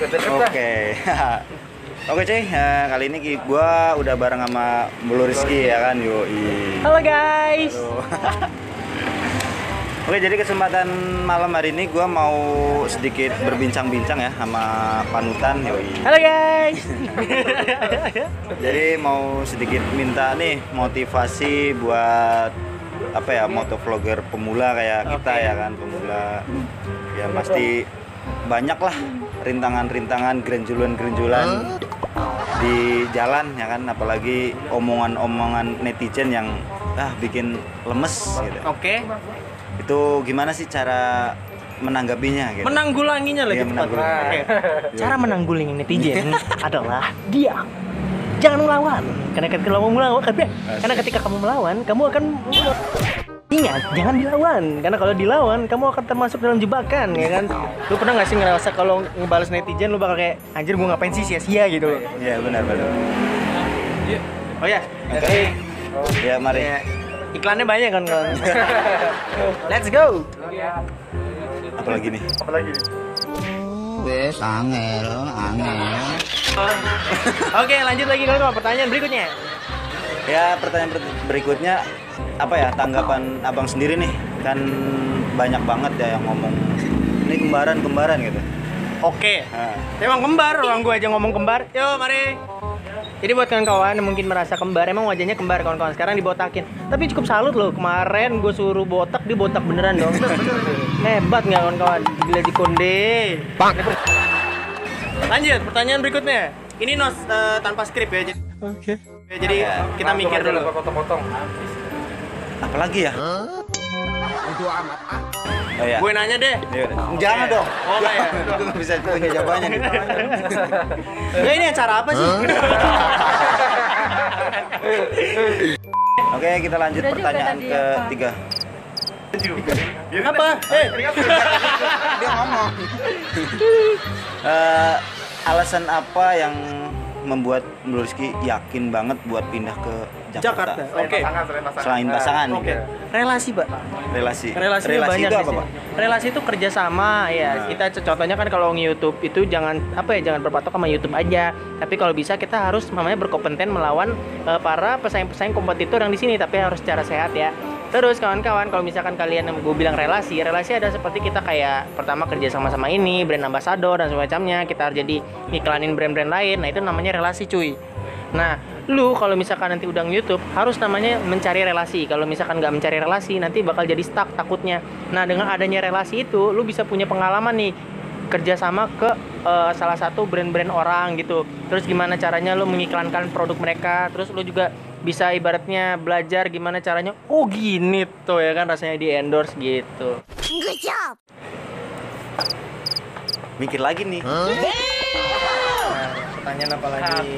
Oke. Oke cuy, kali ini gua udah bareng sama Bulu Rizky ya kan, yoi. Halo guys. Halo. Oke, jadi kesempatan malam hari ini gua mau sedikit berbincang-bincang ya sama panutan, yoi. Halo guys. Jadi mau sedikit minta nih motivasi buat apa ya, motovlogger pemula kayak kita ya kan, pemula. Ya pasti banyak lah rintangan-rintangan, gerenjulan-gerenjulan di jalan ya kan, apalagi omongan-omongan netizen yang bikin lemes gitu. Oke. Itu gimana sih cara menanggapinya gitu? Menanggulanginya lagi. Iya, menanggulangi. Oke. Cara menanggulangi netizen adalah diam. Jangan melawan. Karena ketika kamu melawan, kamu akan ingat, jangan dilawan. Karena kalau dilawan, kamu akan termasuk dalam jebakan, ya kan? Lu pernah nggak sih ngerasa kalau ngebales netizen, lu bakal kayak anjir gua ngapain sih sia-sia gitu? Iya benar. Oh ya, Oke. Ya mari. ya, iklannya banyak kan kawan. Let's go. Apalagi nih? Wes angel. Oke, lanjut lagi kawan. Pertanyaan berikutnya. Ya pertanyaan berikutnya apa ya, tanggapan abang sendiri nih, kan banyak banget ya yang ngomong ini kembaran gitu. Oke. Nah, Emang kembar, orang gue aja ngomong kembar. Yuk, mari. Jadi buat kawan-kawan yang mungkin merasa kembar, emang wajahnya kembar kawan-kawan, sekarang dibotakin. Tapi cukup salut loh, kemarin gue suruh botak, dia botak beneran dong. Hebat nggak kawan-kawan? Gila si Konde. Lanjut, pertanyaan berikutnya. Ini tanpa skrip ya. Oke. Jadi kita mikir dulu. apalagi ya? Oh ya. Gue nanya deh. Jangan dong. Oh enggak ya. Gue nggak bisa punya jawabannya nih. Nah, ini acara apa sih? Oke, kita lanjut pertanyaan ketiga. Apa? Dia ngomong. Alasan apa yang membuat Bulu Rizky yakin banget buat pindah ke Jakarta? Oke. Selain pasangan. Oke. Relasi, Pak. Relasi Banyak itu di apa, sini. Pak? Relasi itu kerjasama ya. Kita contohnya kan kalau nge-YouTube itu jangan berpatok sama YouTube aja. Tapi kalau bisa kita harus namanya berkompeten melawan para pesaing-pesaing kompetitor yang di sini, tapi harus secara sehat ya. Terus kawan-kawan, kalau misalkan kalian gue bilang relasi ada seperti kita kayak pertama kerja sama-sama ini, brand ambassador dan semacamnya, kita harus jadi iklanin brand-brand lain. Nah, itu namanya relasi, cuy. Nah, lu kalau misalkan nanti udah YouTube harus namanya mencari relasi. Kalau misalkan nggak mencari relasi, nanti bakal jadi stuck takutnya. Nah, dengan adanya relasi itu, lu bisa punya pengalaman nih kerjasama ke salah satu brand-brand orang gitu. Terus gimana caranya lu mengiklankan produk mereka. Terus lu juga bisa ibaratnya belajar gimana caranya. Oh gini tuh ya kan rasanya di endorse gitu. Good job. Mikir lagi nih. Pertanyaan apa lagi?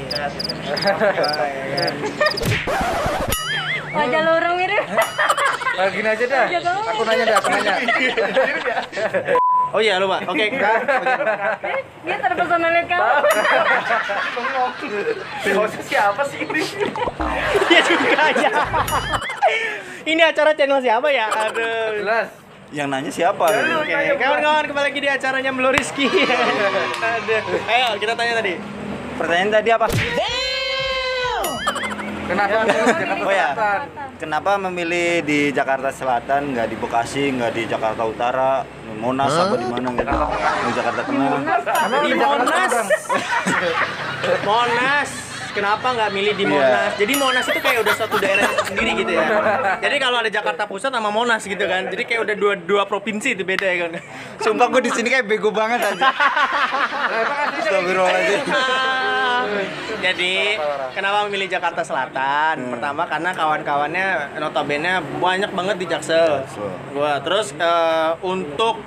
Wajah lu orang mirip. Gini aja dah. Aku nanya dah, Oh iya lupa. Oke, Dia terpesona lihat kamu. siapa sih ini? Dia juga ya. Ini acara channel siapa ya? Aduh. Jelas. Yang nanya siapa? Oke, kawan-kawan kembali lagi di acaranya Bulu Rizky. Aduh. Ayo kita tanya tadi. Pertanyaan tadi apa? Kenapa Jakarta Oh ya. Selatan? Kenapa memilih di Jakarta Selatan, nggak di Bekasi, nggak di Jakarta Utara, Monas apa di mana gitu? Di Jakarta Tengah. Di Monas. Monas. Kenapa nggak milih di Monas? Jadi Monas itu kayak udah suatu daerah sendiri gitu ya. Jadi kalau ada Jakarta Pusat sama Monas gitu kan. Jadi kayak udah dua provinsi itu beda ya kan. Sumpah gue di sini kayak bego banget aja. Astagfirullahaladzim. Jadi kenapa memilih Jakarta Selatan? Pertama karena kawan-kawannya notabene banyak banget di Jaksel. Gua terus untuk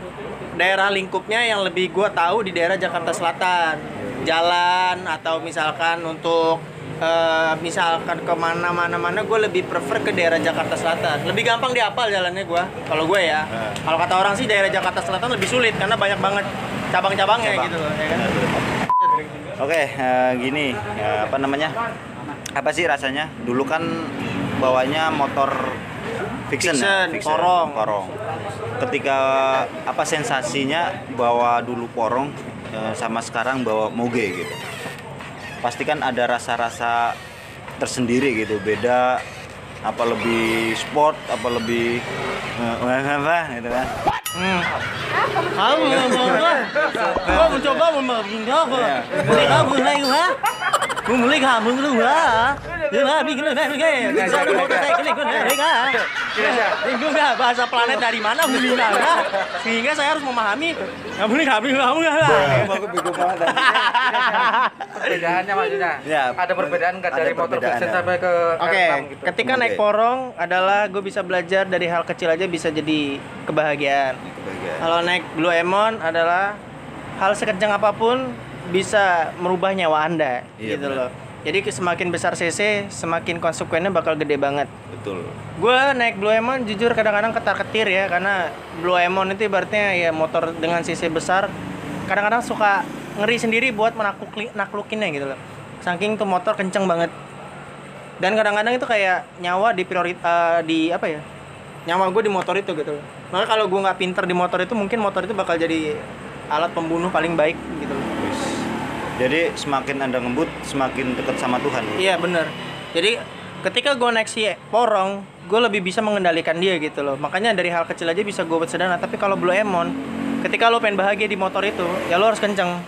daerah lingkupnya yang lebih gua tahu di daerah Jakarta Selatan. Jalan atau misalkan untuk misalkan kemana-mana gue lebih prefer ke daerah Jakarta Selatan. Lebih gampang dihafal jalannya gue. Kalau gue ya. Kalau kata orang sih daerah Jakarta Selatan lebih sulit karena banyak banget cabang-cabangnya gitu loh, ya kan? Oke, gini, apa namanya? Apa sih rasanya? Dulu kan bawanya motor fiction, porong. Ketika apa sensasinya bawa dulu porong sama sekarang bawa moge gitu. Pasti kan ada rasa-rasa tersendiri gitu, beda apa lebih sport, apa lebih apa gitu kan. Kamu mencoba memerintah mereka mulai ha? Mulai kamu dulu ha? Jangan bikin bahasa planet dari mana Hulina sehingga saya harus memahami kamu Aku bego banget. Perbedaannya maksudnya. Ya, Ada perbedaan nggak dari ada motor perbedaan, fiction ya. sampai ke Oke, R6 gitu? ketika naik porong adalah gue bisa belajar dari hal kecil aja bisa jadi kebahagiaan. Kalau naik Blue Emon adalah hal sekecil apapun bisa merubah nyawa Anda, Iya, gitu benar. loh. Jadi semakin besar CC, semakin konsekuensinya bakal gede banget. Betul. Gue naik Blue Emon jujur kadang-kadang ketar-ketir ya, karena Blue Emon itu ibaratnya ya motor dengan CC besar. Kadang-kadang suka ngeri sendiri buat naklukinnya gitu loh. Saking tuh motor kenceng banget. Dan kadang-kadang itu kayak nyawa di di apa ya? Nyawa gue di motor itu gitu loh. Maka kalau gue nggak pinter di motor itu, mungkin motor itu bakal jadi alat pembunuh paling baik gitu loh. Jadi semakin Anda ngebut, semakin dekat sama Tuhan. Iya bener. Jadi ketika gue naik si porong, gue lebih bisa mengendalikan dia gitu loh. Makanya dari hal kecil aja bisa gue buat sederhana. Tapi kalau Blue Emon, ketika lo pengen bahagia di motor itu, ya lo harus kenceng. Nah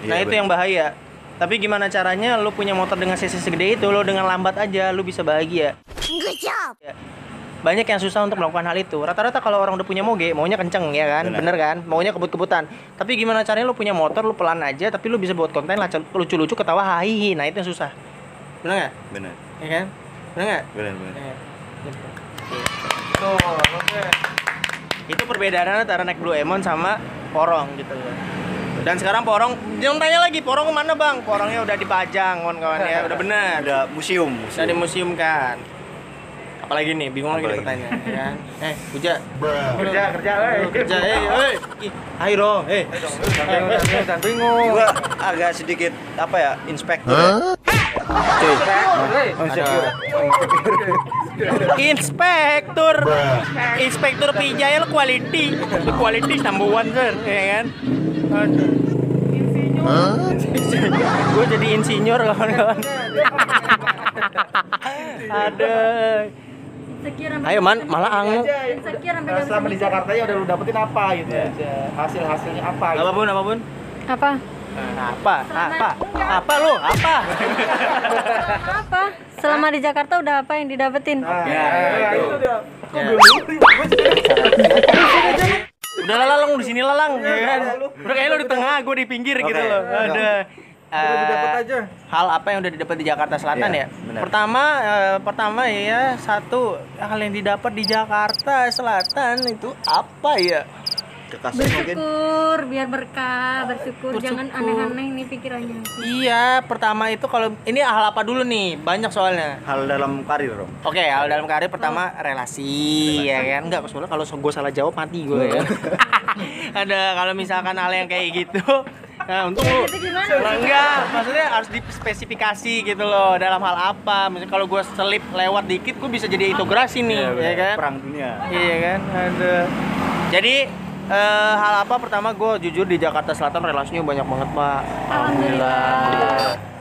Iya, itu bener. yang bahaya. Tapi gimana caranya lo punya motor dengan cc segede itu, lo dengan lambat aja lo bisa bahagia. Good job. Ya. Banyak yang susah untuk melakukan hal itu. Rata-rata kalau orang udah punya moge, maunya kenceng ya kan, bener kan? Maunya kebut-kebutan. Tapi gimana caranya lo punya motor, lo pelan aja, tapi lo bisa buat konten lucu-lucu, ketawa, hahihi. Nah itu yang susah. Bener nggak? Benar. Ya kan? Bener nggak? Benar. Ya. Itu perbedaan antara naik Blue Emon sama porong gitu loh. Dan sekarang porong, jangan tanya lagi porong kemana bang? Porongnya udah dipajang kawan-kawan ya, udah bener. Ada museum. Udah di museum kan. Apalagi nih, bingung lagi Apalagi? pertanyaan ya kan. Puja. Kerja, Kerja, ayo dong, Dan bingung. Gua agak sedikit apa ya, inspektur. Inspektur Pijaya quality number one sir, ya kan? Gue jadi insinyur kawan-kawan. Aduh. Ayo man, malah anggu. Selama di Jakarta ya udah lu dapetin apa gitu aja. Hasil-hasilnya apa gitu. Apapun. Apa? Apa lu? Apa? Apa? Selama di Jakarta udah apa yang didapetin? Ya, itu udah. Udah lalang di sini lalang, ya kan? Udah kayak lu di tengah, gue di pinggir gitu loh. Ada. Udah didapat aja. Hal apa yang udah didapat di Jakarta Selatan Iya, ya? benar. Pertama ya satu hal yang didapat di Jakarta Selatan itu apa ya? Kekasih mungkin. Bersyukur, biar berkah, bersyukur. Jangan Bersyukur. aneh-aneh nih pikirannya. Iya, pertama itu kalau ini hal apa dulu nih? Banyak soalnya. Hal dalam karir, Rom. Oke, hal dalam karir pertama relasi, ya kan? Enggak, soalnya kalau gue salah jawab mati gue ya. Ada kalau misalkan hal yang kayak gitu, nah untuk lu Itu gimana? enggak, maksudnya harus dispesifikasi gitu loh dalam hal apa. Misalnya kalau gue selip lewat dikit, gue bisa jadi integrasi nih, ya kan? Perang dunia. Iya kan, ada. Jadi hal apa pertama gue jujur di Jakarta Selatan relasinya banyak banget pak.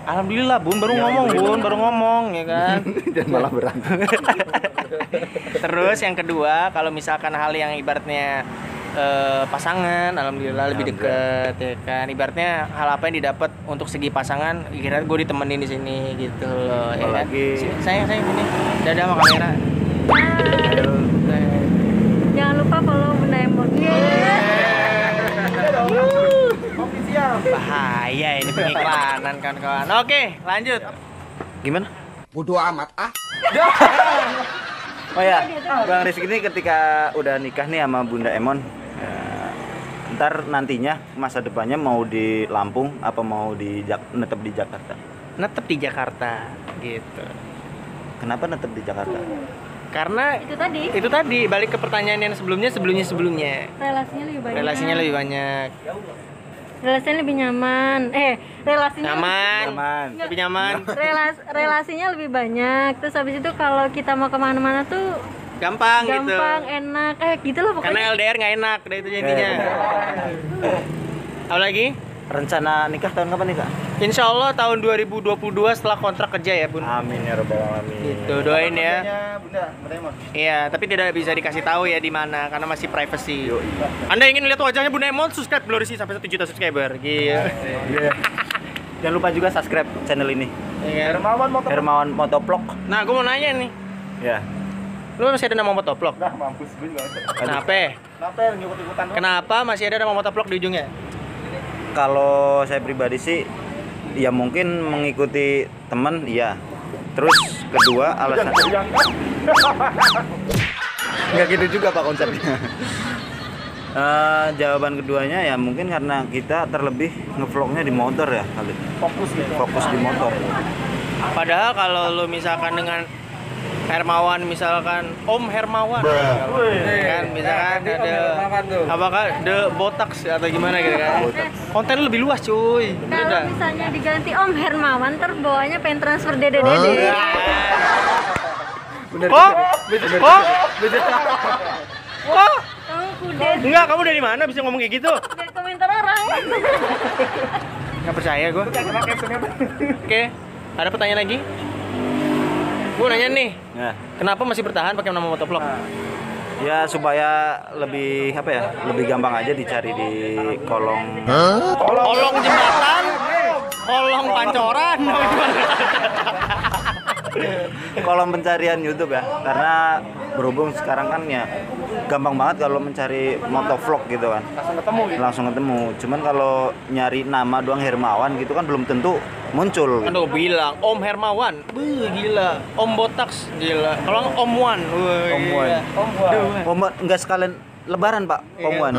Alhamdulillah bun baru ngomong ya kan. Dan malah berantem. Terus yang kedua kalau misalkan hal yang ibaratnya pasangan, alhamdulillah lebih deket ya kan. Ibaratnya hal apa yang didapat untuk segi pasangan, kira gue ditemenin di sini gitu loh ya kan. Apalagi- Sini, sayang sini. Dadah sama kamera. Jangan lupa follow Bunda Emon. Bahaya ini pengiklanan kawan-kawan. Oke, lanjut. Gimana? Bodoh amat ah. Oh ya, Bang Rizky ini ketika udah nikah nih sama Bunda Emon, ntar nantinya masa depannya mau di Lampung apa mau netep di Jakarta? Netep di Jakarta gitu. Kenapa netep di Jakarta? Karena Itu tadi balik ke pertanyaan yang sebelumnya. relasinya lebih banyak. Relasinya lebih banyak. Relasinya lebih nyaman. Relasinya Nyaman. Lebih nyaman. relasinya lebih banyak. Terus habis itu kalau kita mau kemana-mana tuh Gampang gitu. enak, gitu loh Karena pokoknya. LDR nggak enak, udah itu jadinya. Apa lagi? Rencana nikah tahun kapan nih Kak? Insya Allah tahun 2022 setelah kontrak kerja ya Bun. Amin ya robbal alamin. Gitu doain ya. Bunda Emon. Iya, tapi tidak bisa dikasih tahu ya di mana karena masih privacy. Yoi. Anda ingin lihat wajahnya Bunda Emon, subscribe dulu sih sampai 1 juta subscriber. Gitu. Jangan lupa juga subscribe channel ini. Iya. Hermawan Motovlog. Nah, gue mau nanya nih. Ya. Lu masih ada nama motovlog? Nah, mampus gue juga. Kenapa? Kenapa ngikut-ikutan doang? Kenapa masih ada nama motovlog di ujungnya? Kalau saya pribadi sih ya mungkin mengikuti teman iya. Terus kedua alasan nggak gitu juga Pak konsepnya. Jawaban keduanya ya mungkin karena kita terlebih ngevlognya di motor ya kali. Fokus gitu. Fokus di motor. Padahal kalau lu misalkan dengan Hermawan misalkan Om Hermawan kan misalkan ada apakah The Botax atau gimana gitu kan konten lu lebih luas cuy. Kalau misalnya diganti Om Hermawan, terbawanya pengen transfer dede. Kok? Kamu kudet Enggak, kamu dari mana bisa ngomong kayak gitu? dari komentar orang. Nggak percaya gue. Oke, ada pertanyaan lagi? Gue nanya nih, Ya. kenapa masih bertahan pakai nama motovlog? Ya supaya lebih apa ya? Lebih gampang aja dicari di kolong Kolong jembatan, kolong pancoran. kolom pencarian YouTube ya. Karena berhubung sekarang kan ya gampang banget kalau mencari motovlog gitu kan. Langsung ketemu. Cuman kalau nyari nama doang Hermawan gitu kan belum tentu muncul. Kan udah bilang Om Hermawan, gila. Om Botax, gila. Kalau Om Wan, Om Wan. Duh. Om enggak sekalian lebaran, Pak. Om Wan.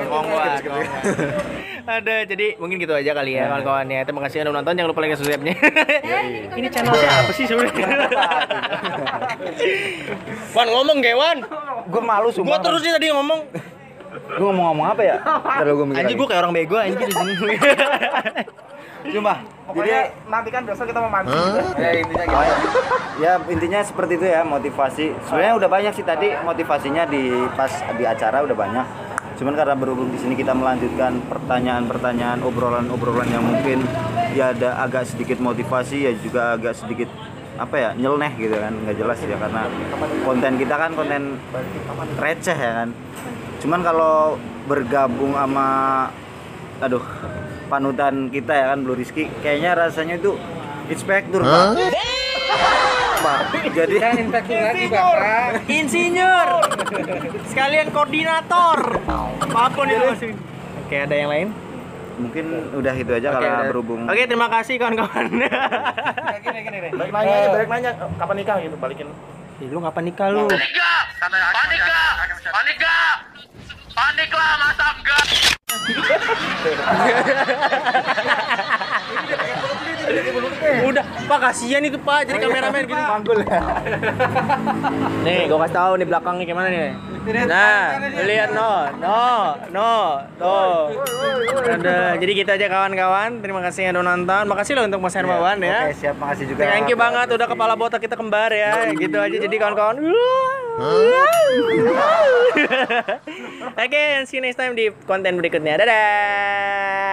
Om Wan. Ada, jadi mungkin gitu aja kali ya kawan-kawan ya. Terima kasih udah nonton, jangan lupa like dan subscribe-nya. Ini channel siapa sih sebenarnya? Wan ngomong gak Wan? Gue malu Gua sumpah. terus nih tadi ngomong. Gue ngomong apa ya? Terus gue mikir. Anjing gua kayak orang bego anjing di sini. Cuma Pokoknya nanti kan besok kita mau mancing. Ya intinya gitu. ya intinya seperti itu ya motivasi. Sebenarnya udah banyak sih tadi motivasinya pas di acara udah banyak. Cuman karena berhubung di sini kita melanjutkan pertanyaan-pertanyaan, obrolan-obrolan yang mungkin ya ada agak sedikit motivasi ya juga agak sedikit apa ya nyeleneh gitu kan, nggak jelas ya karena konten kita kan konten receh ya kan. Cuman kalau bergabung sama panutan kita ya kan Blue Rizky kayaknya rasanya itu inspektur Pak. Jadi Kan inspektur lagi Bapak. Insinyur. Sekalian koordinator. Apapun itu maksudnya. Oke, ada yang lain? mungkin udah itu aja kalau udah. berhubung. Oke, terima kasih kawan-kawan. Gini. Balik nanya kapan nikah gitu balikin. Lu ngapain nikah lu? Paniklah masa enggak. Udah, Pak kasihan itu Pak, jadi kameramen gitu. Nih, gua kasih tahu nih belakangnya gimana nih. Nah, lihat tuh. Ada. Jadi gitu aja kawan-kawan. Terima kasih yang udah nonton. Makasih loh untuk Mas Hermawan ya. Oke, siap, makasih juga. Thank you banget udah kepala botak kita kembar ya. Gitu aja jadi kawan-kawan. Oke, see you next time di konten berikutnya. Dadah.